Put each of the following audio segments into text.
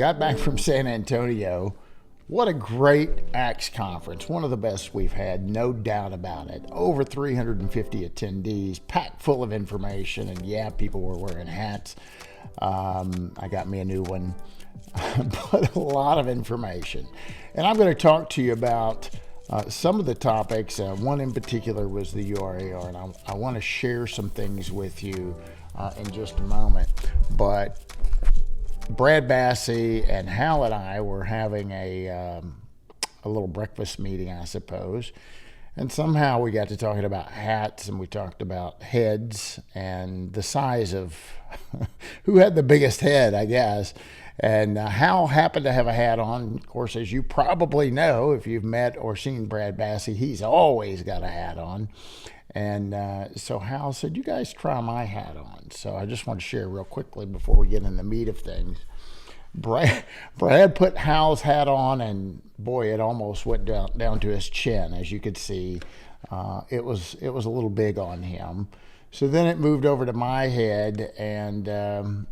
got back from San Antonio. What a great ACTS conference. One of the best we've had, no doubt about it. Over 350 attendees, packed full of information. And yeah, people were wearing hats. I got me a new one, but a lot of information. And I'm going to talk to you about some of the topics. One in particular was the URAR, and I want to share some things with you in just a moment. But Brad Bassi and Hal and I were having a little breakfast meeting, I suppose. And somehow we got to talking about hats, and we talked about heads and the size of who had the biggest head, I guess. And Hal happened to have a hat on. Of course, as you probably know, if you've met or seen Brad Bassi, he's always got a hat on. And so Hal said, you guys try my hat on. So I just want to share real quickly before we get in the meat of things. Brad put Hal's hat on, and boy, it almost went down to his chin, as you could see. It was a little big on him. So then it moved over to my head, and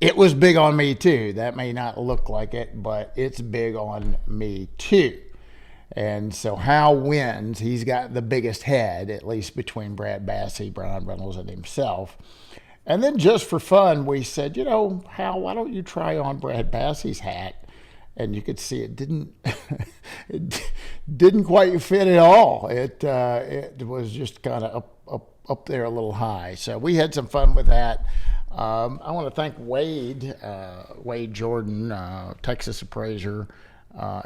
it was big on me too. That may not look like it, but it's big on me too. And so Hal wins. He's got the biggest head, at least between Brad Bassi, Bryan Reynolds, and himself. And then just for fun, we said, Hal, why don't you try on Brad Bassi's hat? And you could see it didn't quite fit at all. It was just kind of up there a little high. So we had some fun with that. I want to thank Wade Jordan, Texas Appraiser.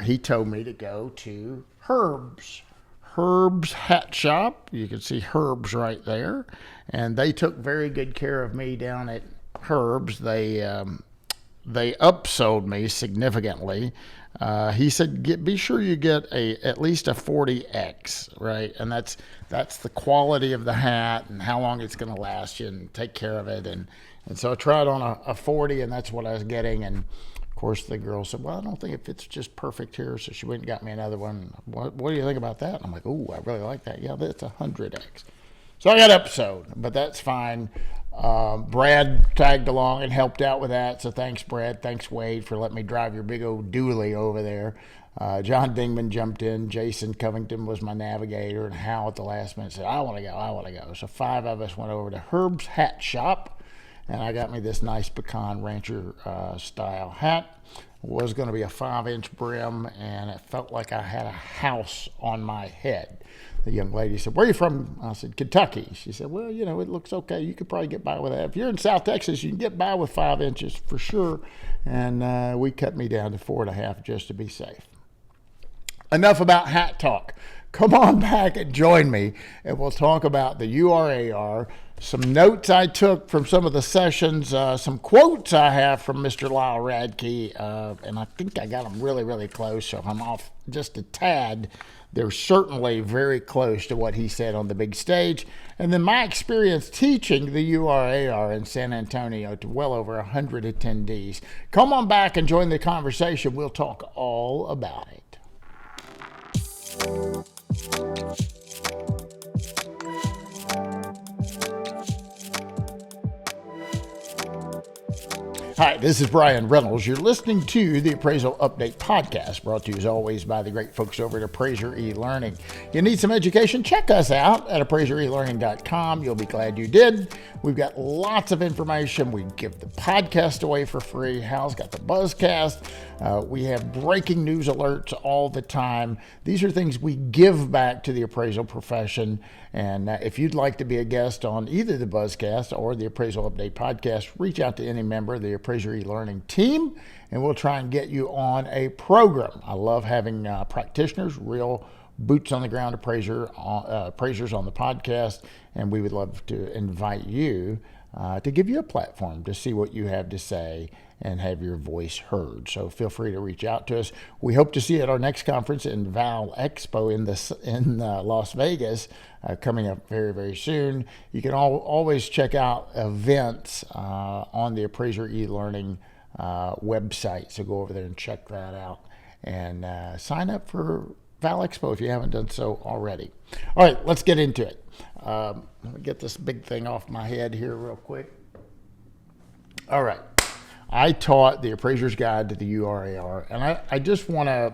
He told me to go to Herb's Hat Shop. You can see Herb's right there. And they took very good care of me down at Herb's. They upsold me significantly. He said, be sure you get at least a 40X, right? And that's the quality of the hat and how long it's going to last you, and take care of it. And so I tried on a 40, and that's what I was getting. And of course, the girl said, well, I don't think it fits just perfect here. So she went and got me another one. What do you think about that? And I'm like, oh, I really like that. Yeah, that's a 100X. So I got upsold, but that's fine. Brad tagged along and helped out with that. So thanks, Brad. Thanks, Wade, for letting me drive your big old dually over there. John Dingman jumped in. Jason Covington was my navigator. And Hal at the last minute said, I want to go. So 5 of us went over to Herb's Hat Shop. And I got me this nice pecan rancher style hat. It was going to be a 5-inch brim, and it felt like I had a house on my head. The young lady said, where are you from? I said, Kentucky. She said, well, it looks okay. You could probably get by with that. If you're in South Texas, you can get by with 5 inches for sure. And we cut me down to 4.5 just to be safe. Enough about hat talk. Come on back and join me, and we'll talk about the URAR, some notes I took from some of the sessions, some quotes I have from Mr. Lyle Radke, and I think I got them really, really close, so if I'm off just a tad, they're certainly very close to what he said on the big stage. And then my experience teaching the URAR in San Antonio to well over 100 attendees. Come on back and join the conversation. We'll talk all about it. Hi, this is Bryan Reynolds. You're listening to the Appraisal Update Podcast, brought to you as always by the great folks over at Appraiser eLearning. You need some education? Check us out at appraiserelearning.com. You'll be glad you did. We've got lots of information. We give the podcast away for free. Hal's got the Buzzcast. We have breaking news alerts all the time. These are things we give back to the appraisal profession. And if you'd like to be a guest on either the Buzzcast or the Appraisal Update Podcast, reach out to any member of the Appraiser eLearning team, and we'll try and get you on a program. I love having practitioners, real boots on the ground appraisers on the podcast, and we would love to invite you to give you a platform to see what you have to say and have your voice heard. So feel free to reach out to us. We hope to see you at our next conference in Val Expo in Las Vegas, coming up very, very soon. You can always check out events on the Appraiser eLearning website. So go over there and check that out and sign up for Val Expo if you haven't done so already. All right, let's get into it. Let me get this big thing off my head here real quick. All right. I taught the Appraiser's Guide to the URAR, and I just want to,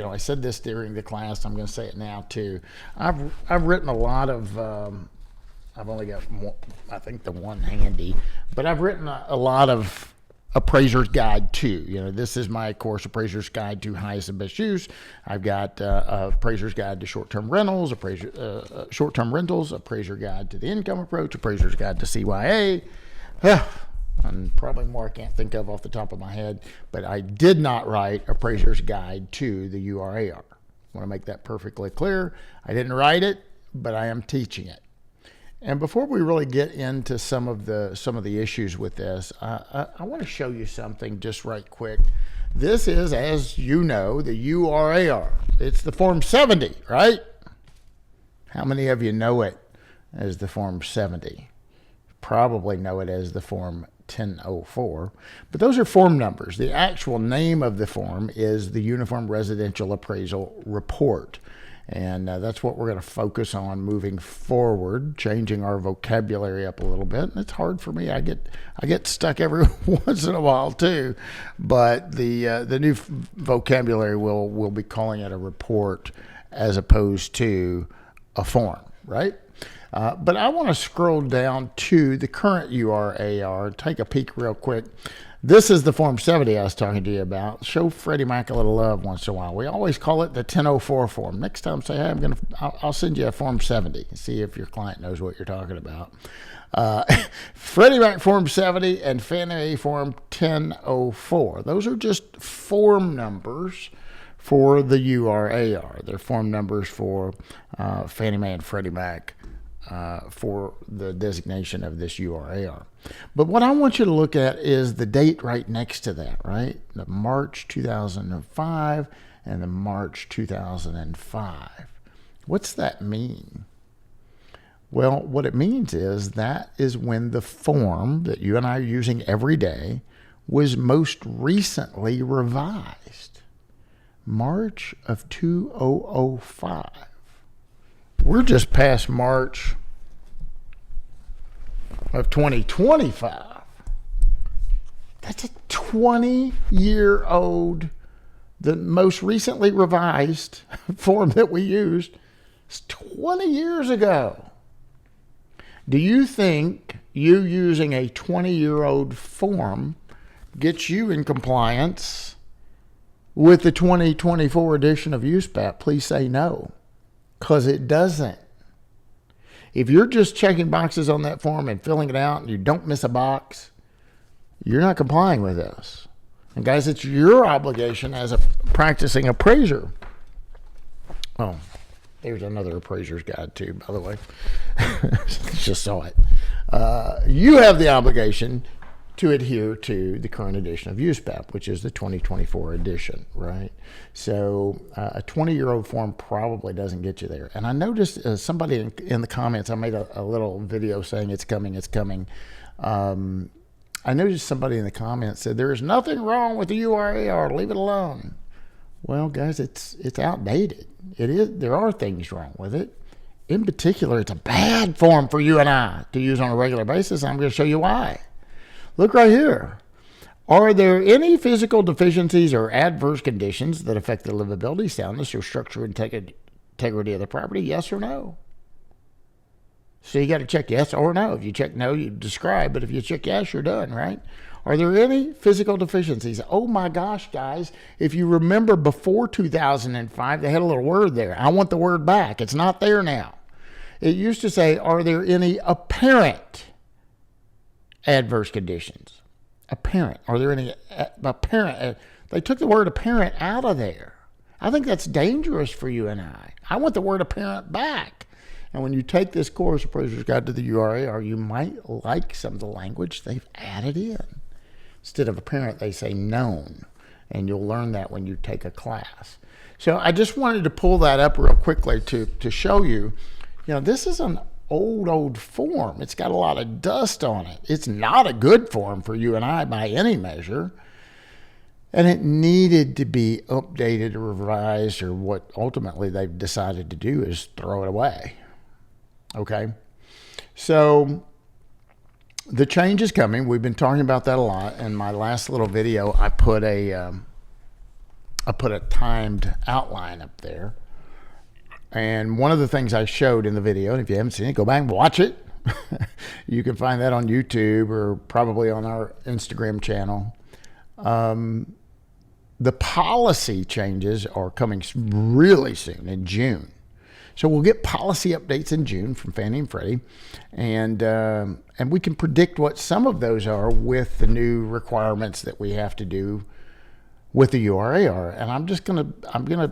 I said this during the class. I'm going to say it now too. I've written a lot of. I've only got one, I think the one handy, but I've written a lot of Appraiser's Guide to. This is my course, Appraiser's Guide to Highest and Best Use. I've got Appraiser's Guide to Short-Term Rentals, Short-Term Rentals, Appraiser Guide to the Income Approach, Appraiser's Guide to CYA. And probably more I can't think of off the top of my head, but I did not write Appraiser's Guide to the URAR. I want to make that perfectly clear. I didn't write it, but I am teaching it. And before we really get into some of the issues with this, I want to show you something just right quick. This is, as you know, the URAR. It's the Form 70, right? How many of you know it as the Form 70? Probably know it as the Form 1004, but those are form numbers. The actual name of the form is the Uniform Residential Appraisal Report. And that's what we're going to focus on moving forward, changing our vocabulary up a little bit. And it's hard for me. I get stuck every once in a while too. But the new vocabulary will be calling it a report as opposed to a form, right? But I want to scroll down to the current URAR, take a peek real quick. This is the Form 70 I was talking to you about. Show Freddie Mac a little love once in a while. We always call it the 1004 form. Next time, say, hey, I'll send you a Form 70. See if your client knows what you're talking about. Freddie Mac Form 70 and Fannie Mae Form 1004. Those are just form numbers for the URAR. They're form numbers for Fannie Mae and Freddie Mac. For the designation of this URAR. But what I want you to look at is the date right next to that, right? The March 2005 and the March 2005. What's that mean? Well, what it means is that is when the form that you and I are using every day was most recently revised. March of 2005. We're just past March of 2025. That's a 20-year-old, the most recently revised form that we used is 20 years ago. Do you think you using a 20-year-old form gets you in compliance with the 2024 edition of USPAP? Please say no. Because it doesn't. If you're just checking boxes on that form and filling it out and you don't miss a box, you're not complying with this. And guys, it's your obligation as a practicing appraiser. Oh, there's another Appraiser's Guide too, by the way. Just saw it. You have the obligation to adhere to the current edition of USPAP, which is the 2024 edition, right? So a 20-year-old form probably doesn't get you there. And I noticed somebody in the comments, I made a little video saying it's coming, it's coming. I noticed somebody in the comments said, there is nothing wrong with the URAR, leave it alone. Well, guys, it's outdated. It is. There are things wrong with it. In particular, it's a bad form for you and I to use on a regular basis. I'm going to show you why. Look right here. Are there any physical deficiencies or adverse conditions that affect the livability, soundness, or structural integrity of the property? Yes or no? So you got to check yes or no. If you check no, you describe. But if you check yes, you're done, right? Are there any physical deficiencies? Oh my gosh, guys. If you remember before 2005, they had a little word there. I want the word back. It's not there now. It used to say, are there any apparent adverse conditions? Apparent. Are there any apparent? They took the word apparent out of there. I think that's dangerous for you and I. I want the word apparent back. And when you take this course, Appraiser's Guide to the URAR, you might like some of the language they've added in. Instead of apparent, they say known. And you'll learn that when you take a class. So I just wanted to pull that up real quickly to show you, this is an old form. It's got a lot of dust on it. It's not a good form for you and I by any measure. And it needed to be updated or revised, or what ultimately they've decided to do is throw it away. Okay? So the change is coming. We've been talking about that a lot. In my last little video, I put a timed outline up there. And one of the things I showed in the video, and if you haven't seen it, go back and watch it. You can find that on YouTube or probably on our Instagram channel. The policy changes are coming really soon in June. So we'll get policy updates in June from Fannie and Freddie, and we can predict what some of those are with the new requirements that we have to do with the URAR. And I'm gonna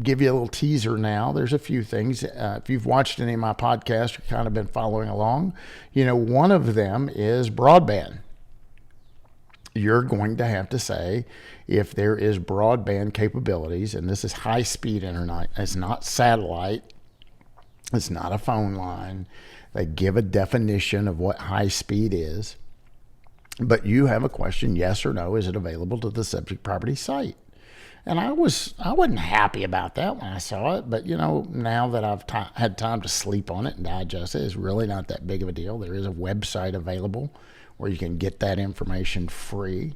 give you a little teaser now. There's a few things. If you've watched any of my podcasts, you've kind of been following along. You know, one of them is broadband. You're going to have to say if there is broadband capabilities, and this is high-speed internet. It's not satellite. It's not a phone line. They give a definition of what high-speed is. But you have a question, yes or no, is it available to the subject property site? And I wasn't happy about that when I saw it, but you know, now that I've had time to sleep on it and digest it, it's really not that big of a deal. There is a website available where you can get that information free.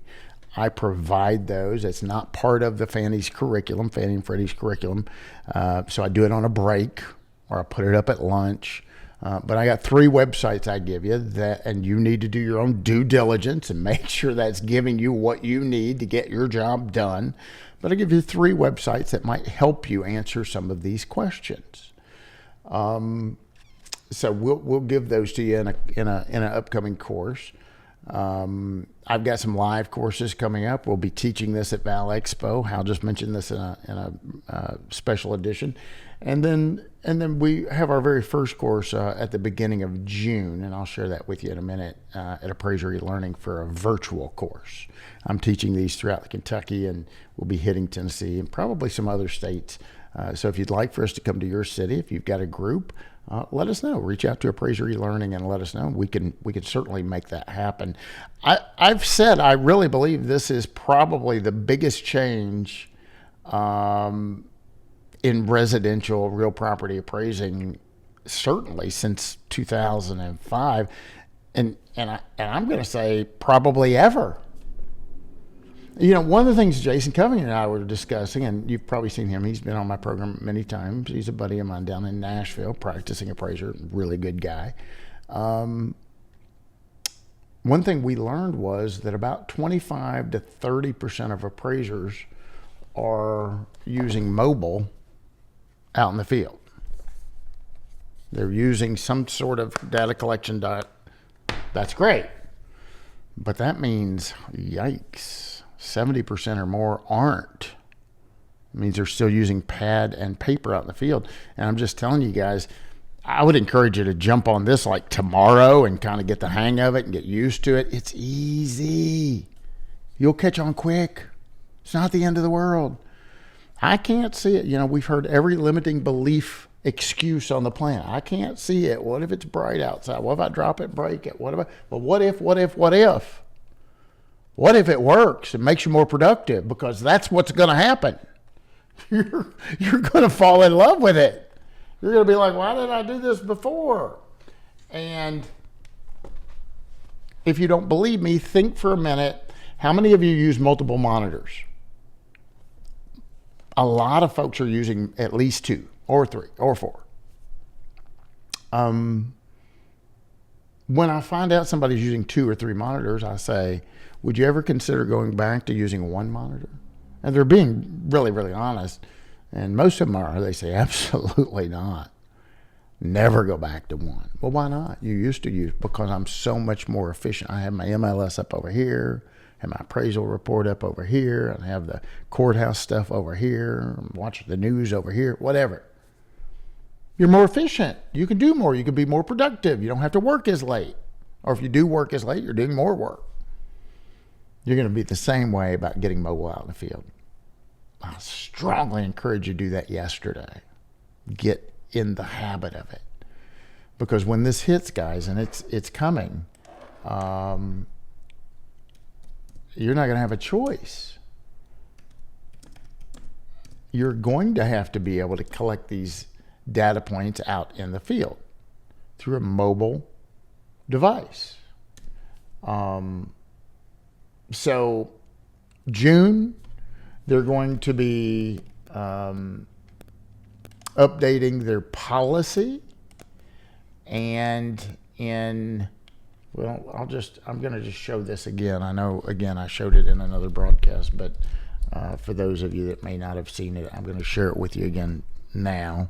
I provide those. It's not part of the Fannie and Freddie's curriculum. So I do it on a break, or I put it up at lunch. But I got 3 websites I give you and you need to do your own due diligence and make sure that's giving you what you need to get your job done. But I give you 3 websites that might help you answer some of these questions. So we'll give those to you in an upcoming course. I've got some live courses coming up. We'll be teaching this at Val Expo. Hal just mentioned this in a special edition. And then we have our very first course at the beginning of June, and I'll share that with you in a minute at Appraiser eLearning for a virtual course. I'm teaching these throughout Kentucky, and we'll be hitting Tennessee and probably some other states. So if you'd like for us to come to your city, if you've got a group, let us know. Reach out to Appraiser eLearning and let us know. We can certainly make that happen. I've said I really believe this is probably the biggest change in residential real property appraising, certainly since 2005, and I'm going to say probably ever. You know, one of the things Jason Covington and I were discussing, and you've probably seen him, he's been on my program many times. He's a buddy of mine down in Nashville, practicing appraiser, really good guy. One thing we learned was that about 25 to 30% of appraisers are using mobile out in the field. They're using some sort of data collection. That's great. But that means, yikes, 70% or more aren't. It means they're still using pad and paper out in the field. And I'm just telling you guys, I would encourage you to jump on this like tomorrow and kind of get the hang of it and get used to it. It's easy. You'll catch on quick. It's not the end of the world. I can't see it. You know, we've heard every limiting belief excuse on the planet. I can't see it. What if it's bright outside? What if I drop it, break it? What if what if? What if it works and makes you more productive? Because that's what's going to happen. You're going to fall in love with it. You're going to be like, why didn't I do this before? And if you don't believe me, think for a minute. How many of you use multiple monitors? A lot of folks are using at least 2 or 3 or 4. When I find out somebody's using 2 or 3 monitors, I say, would you ever consider going back to using 1 monitor? And they're being really, really honest. And most of them are. They say, absolutely not. Never go back to 1. Well, why not? You used to use, because I'm so much more efficient. I have my MLS up over here. Have my appraisal report up over here. I have the courthouse stuff over here. Watch the news over here. Whatever. You're more efficient. You can do more. You can be more productive. You don't have to work as late. Or if you do work as late, you're doing more work. You're going to be the same way about getting mobile out in the field. I strongly encourage you to do that yesterday. Get in the habit of it. Because when this hits, guys, and it's coming, you're not going to have a choice. You're going to have to be able to collect these data points out in the field through a mobile device. So June, they're going to be updating their policy, and I'm going to just show this again. I know, again, I showed it in another broadcast, but for those of you that may not have seen it, I'm going to share it with you again now.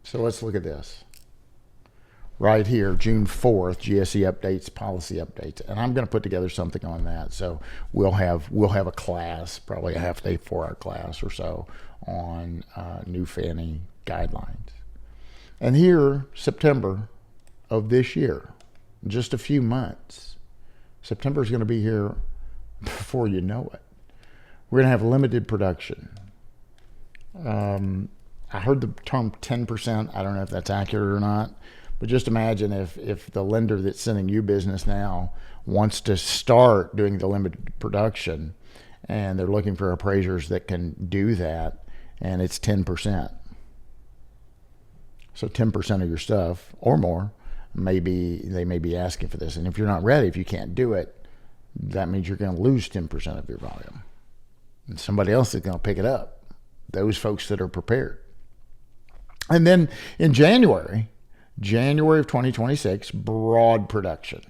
So let's look at this. Right here, June 4th, GSE updates, policy updates. And I'm going to put together something on that. So we'll have a class, probably a half-day 4-hour class or so on new Fannie guidelines. And here, September of this year, just a few months, September is going to be here before you know it. We're going to have limited production. I heard the term 10%. I don't know if that's accurate or not. But just imagine if the lender that's sending you business now wants to start doing the limited production, and they're looking for appraisers that can do that, and it's 10%. So 10% of your stuff or more, they may be asking for this. And if you're not ready, if you can't do it, that means you're going to lose 10% of your volume. And somebody else is going to pick it up, those folks that are prepared. And then in January of 2026, broad production.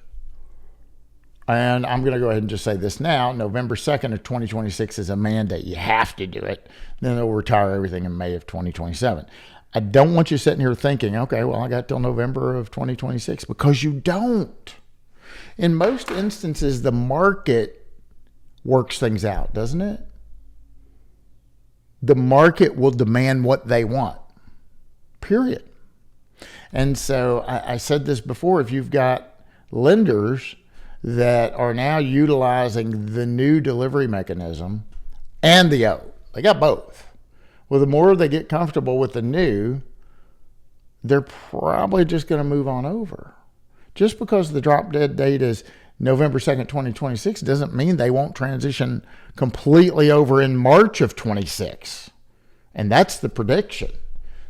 And I'm going to go ahead and just say this now. November 2nd of 2026 is a mandate. You have to do it. Then they'll retire everything in May of 2027. I don't want you sitting here thinking, okay, well, I got till November of 2026, because you don't. In most instances, the market works things out, doesn't it? The market will demand what they want, period. And so I said this before, if you've got lenders that are now utilizing the new delivery mechanism and the old, they got both. Well, the more they get comfortable with the new, they're probably just going to move on over. Just because the drop dead date is November 2nd, 2026 doesn't mean they won't transition completely over in March of 26. And that's the prediction.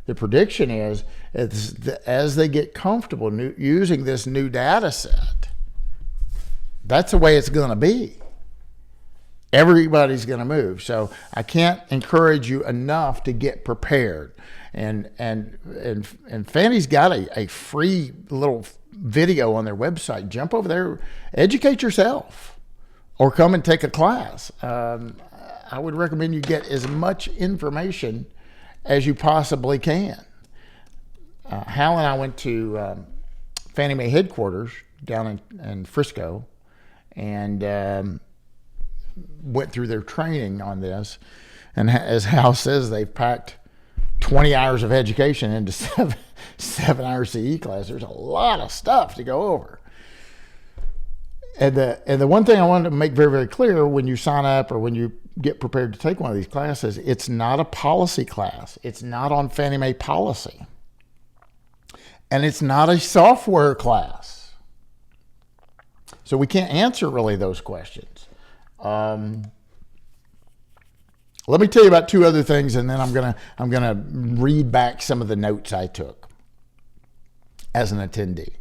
The prediction is as they get comfortable using this new data set, that's the way it's going to be. Everybody's going to move. So I can't encourage you enough to get prepared. And Fannie's got a free little video on their website. Jump over there, educate yourself, or come and take a class. I would recommend you get as much information as you possibly can. Hal and I went to Fannie Mae headquarters down in Frisco, and went through their training on this. And as Hal says, they've packed 20 hours of education into seven hours CE class. There's a lot of stuff to go over. And the one thing I wanted to make very, very clear when you sign up or when you get prepared to take one of these classes, it's not a policy class. It's not on Fannie Mae policy. And it's not a software class. So we can't answer really those questions. Let me tell you about two other things, and then I'm gonna read back some of the notes I took as an attendee.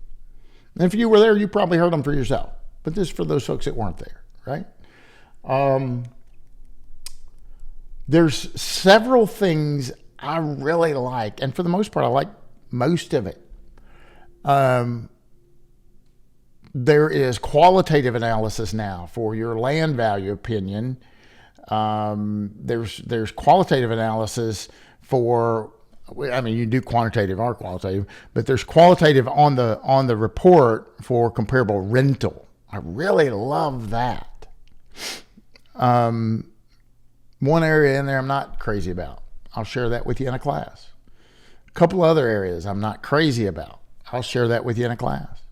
And if you were there, you probably heard them for yourself. But this is for those folks that weren't there, right? There's several things I really like, and for the most part, I like most of it. There is qualitative analysis now for your land value opinion. There's qualitative analysis for, I mean, you do quantitative or qualitative, but there's qualitative on the report for comparable rental. I really love that. One area in there I'm not crazy about. I'll share that with you in a class. A couple other areas I'm not crazy about. I'll share that with you in a class.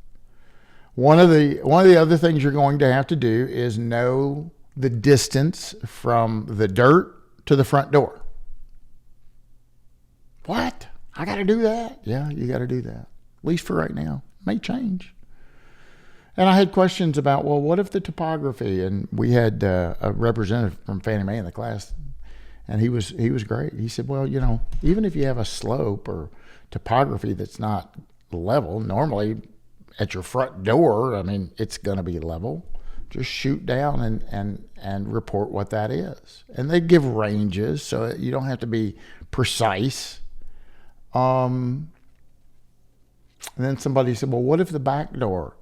One of the other things you're going to have to do is know the distance from the dirt to the front door. What? I got to do that? Yeah, you got to do that. At least for right now. May change. And I had questions about, well, what if the topography? And we had a representative from Fannie Mae in the class, and he was great. He said, well, even if you have a slope or topography that's not level, normally at your front door, I mean, it's going to be level. Just shoot down and report what that is. And they give ranges, so you don't have to be precise. And then somebody said, well, what if the back door?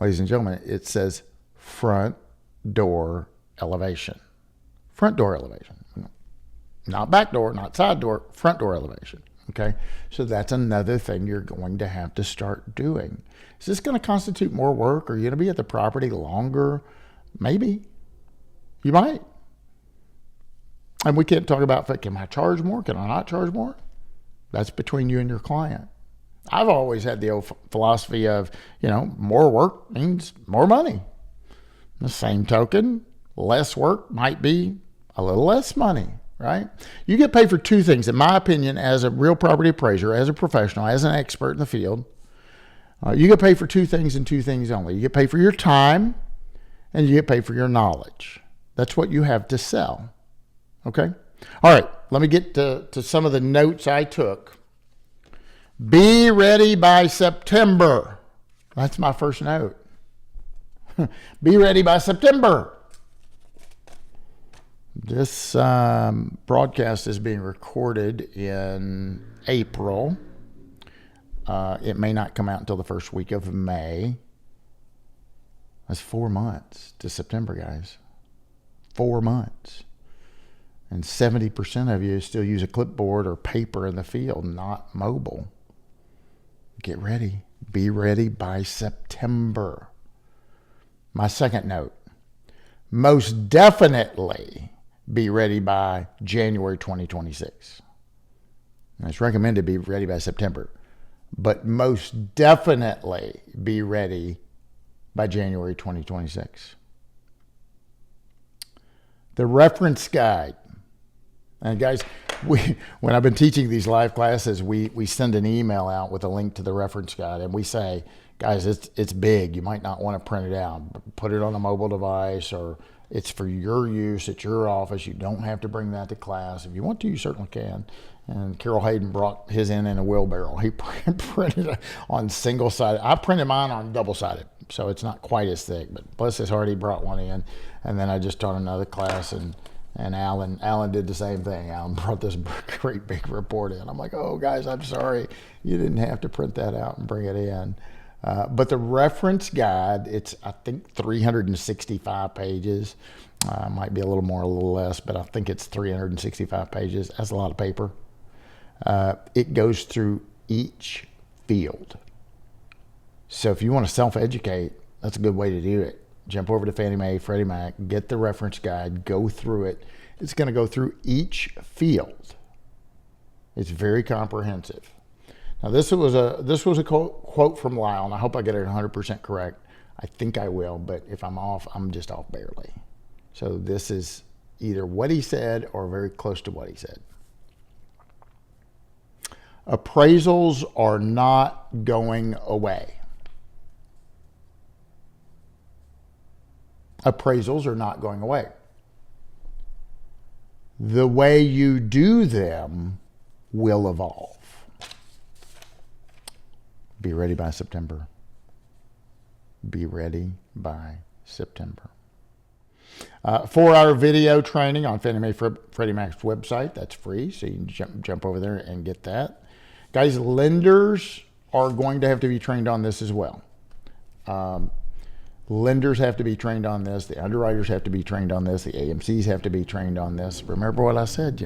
Ladies and gentlemen, it says front door elevation. Front door elevation. Not back door, not side door, front door elevation. Okay, so that's another thing you're going to have to start doing. Is this going to constitute more work? Are you going to be at the property longer? Maybe. You might. And we can't talk about, can I charge more? Can I not charge more? That's between you and your client. I've always had the old philosophy of, more work means more money. The same token, less work might be a little less money. Right? You get paid for two things, in my opinion, as a real property appraiser, as a professional, as an expert in the field. You get paid for two things and two things only. You get paid for your time and you get paid for your knowledge. That's what you have to sell. Okay? All right, let me get to some of the notes I took. Be ready by September. That's my first note. Be ready by September. This broadcast is being recorded in April. It may not come out until the first week of May. That's 4 months to September, guys. 4 months. And 70% of you still use a clipboard or paper in the field, not mobile. Get ready. Be ready by September. My second note. Most definitely be ready by January 2026. And it's recommended to be ready by September, but most definitely be ready by January 2026. The reference guide. And guys, when I've been teaching these live classes, we send an email out with a link to the reference guide, and we say, guys, it's big. You might not want to print it out. Put it on a mobile device, or it's for your use at your office. You don't have to bring that to class. If you want to, you certainly can. And Carol Hayden brought his in a wheelbarrow. He printed on single-sided. I printed mine on double-sided, so it's not quite as thick. But bless his heart, he brought one in. And then I just taught another class, and Alan did the same thing. Alan brought this great big report in. I'm like, oh, guys, I'm sorry. You didn't have to print that out and bring it in. But the reference guide, it's, I think, 365 pages. Might be a little more, a little less, but I think it's 365 pages. That's a lot of paper. It goes through each field. So if you want to self-educate, that's a good way to do it. Jump over to Fannie Mae, Freddie Mac, get the reference guide, go through it. It's going to go through each field. It's very comprehensive. Now, this was a quote from Lyle, and I hope I get it 100% correct. I think I will, but if I'm off, I'm just off barely. So this is either what he said or very close to what he said. Appraisals are not going away. Appraisals are not going away. The way you do them will evolve. Be ready by September. Be ready by September. 4-hour video training on Fannie Mae Freddie Mac's website. That's free, so you can jump over there and get that. Guys, lenders are going to have to be trained on this as well. Lenders have to be trained on this. The underwriters have to be trained on this. The AMCs have to be trained on this. Remember what I said,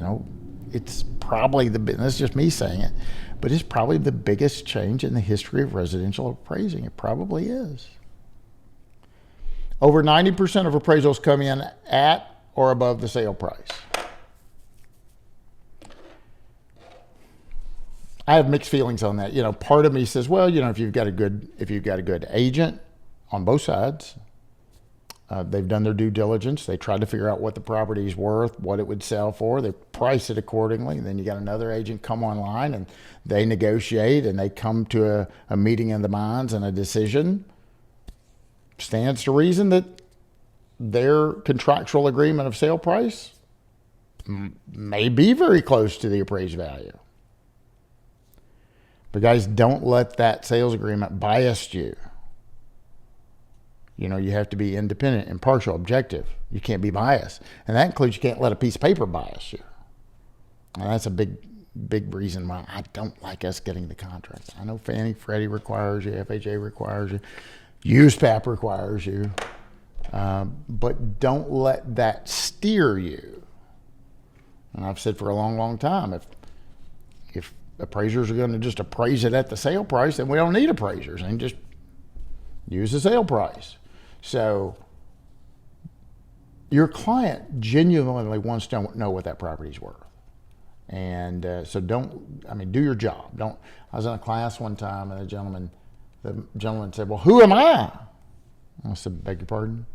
it's probably this is just me saying it, but it's probably the biggest change in the history of residential appraising. It probably is. Over 90% of appraisals come in at or above the sale price. I have mixed feelings on that. Part of me says, well, if you've got a good agent on both sides, they've done their due diligence. They tried to figure out what the property is worth, what it would sell for. They price it accordingly. Then you got another agent come online and they negotiate and they come to a meeting of the minds and a decision. Stands to reason that their contractual agreement of sale price may be very close to the appraised value. But guys, don't let that sales agreement bias you. You know, you have to be independent, impartial, objective. You can't be biased. And that includes you can't let a piece of paper bias you. And that's a big reason why I don't like us getting the contracts. I know Fannie, Freddie requires you, FHA requires you, USPAP requires you. But don't let that steer you. And I've said for a long, long time, if appraisers are going to just appraise it at the sale price, then we don't need appraisers, and just use the sale price. So your client genuinely wants to know what that property's worth. And so do your job. I was in a class one time, and the gentleman said, well, who am I? I said, beg your pardon?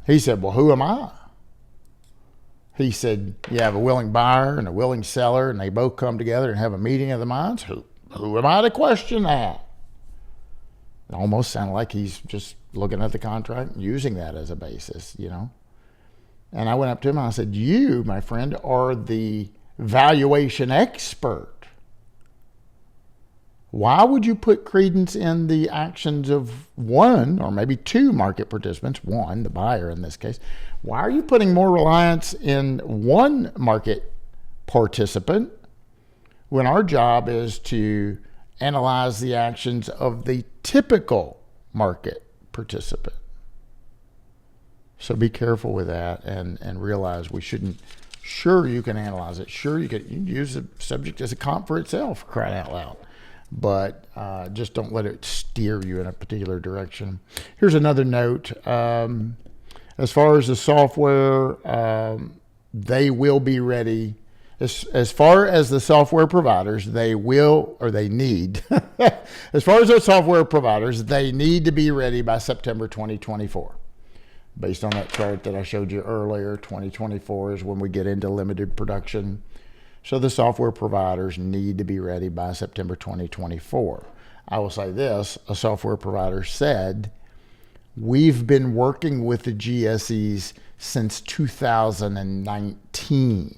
He said, well, who am I? He said, you have a willing buyer and a willing seller, and they both come together and have a meeting of the minds. Who am I to question that? It almost sounded like he's just looking at the contract and using that as a basis, you know. And I went up to him and I said, you, my friend, are the valuation expert. Why would you put credence in the actions of one or maybe two market participants, one, the buyer in this case? Why are you putting more reliance in one market participant when our job is to analyze the actions of the typical market participant? So be careful with that and realize we shouldn't. Sure, you can analyze it. Sure, you can use the subject as a comp for itself, crying out loud. But just don't let it steer you in a particular direction. Here's another note. As far as the software, they will be ready. As far as the software providers, they will, or they need, as far as those software providers, they need to be ready by September 2024. Based on that chart that I showed you earlier, 2024 is when we get into limited production. So the software providers need to be ready by September 2024. I will say this, a software provider said, we've been working with the GSEs since 2019.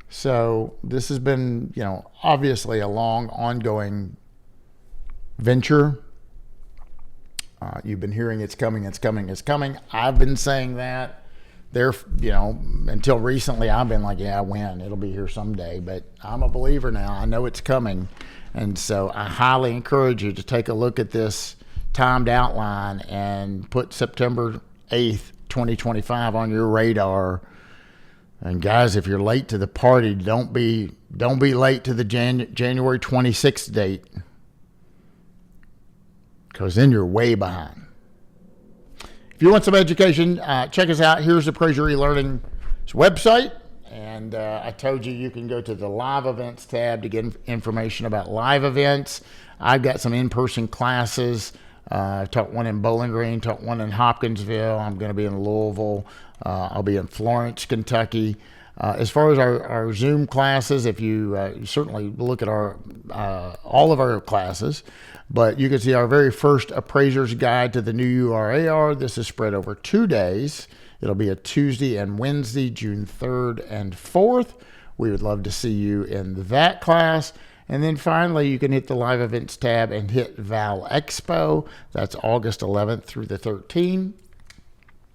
So this has been, obviously a long, ongoing venture. You've been hearing it's coming, it's coming, it's coming. I've been saying that. Until recently, I've been like, yeah, when? It'll be here someday. But I'm a believer now. I know it's coming. And so I highly encourage you to take a look at this timed outline and put September 8th, 2025 on your radar. And guys, if you're late to the party, don't be late to the January 26th date, because then you're way behind. If you want some education, check us out. Here's the Appraiser eLearning's website. And I told you can go to the live events tab to get information about live events. I've got some in-person classes. I taught one in Bowling Green, taught one in Hopkinsville. I'm going to be in Louisville. I'll be in Florence, Kentucky. As far as our Zoom classes, if you certainly look at all of our classes, but you can see our very first Appraiser's Guide to the new URAR. This is spread over 2 days. It'll be a Tuesday and Wednesday, June 3rd and 4th. We would love to see you in that class. And then finally, you can hit the live events tab and hit Val Expo. That's August 11th through the 13th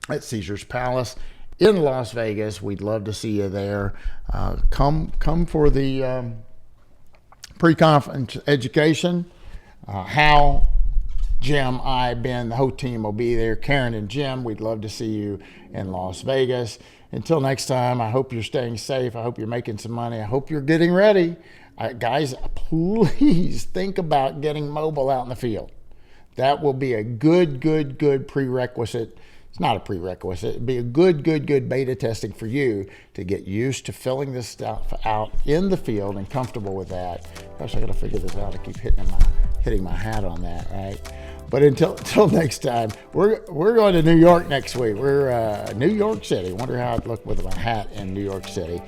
at Caesars Palace in Las Vegas. We'd love to see you there. Come for the pre-conference education. Hal, Jim, Ben, the whole team will be there. Karen and Jim, we'd love to see you in Las Vegas. Until next time, I hope you're staying safe. I hope you're making some money. I hope you're getting ready. Guys, please think about getting mobile out in the field. That will be a good prerequisite. It's not a prerequisite. It'd be a good beta testing for you to get used to filling this stuff out in the field and comfortable with that. Gosh, I got to figure this out. I keep hitting my hat on that, right? But until next time, we're going to New York next week. We're New York City. Wonder how I'd look with my hat in New York City.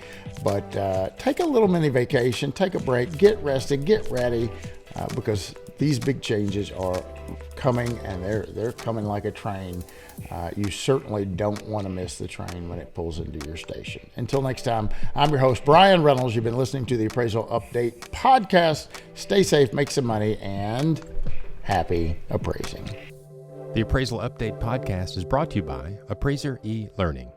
But take a little mini vacation, take a break, get rested, get ready. because these big changes are coming, and they're coming like a train. You certainly don't want to miss the train when it pulls into your station. Until next time, I'm your host, Bryan Reynolds. You've been listening to the Appraisal Update podcast. Stay safe, make some money, and happy appraising. The Appraisal Update podcast is brought to you by Appraiser eLearning.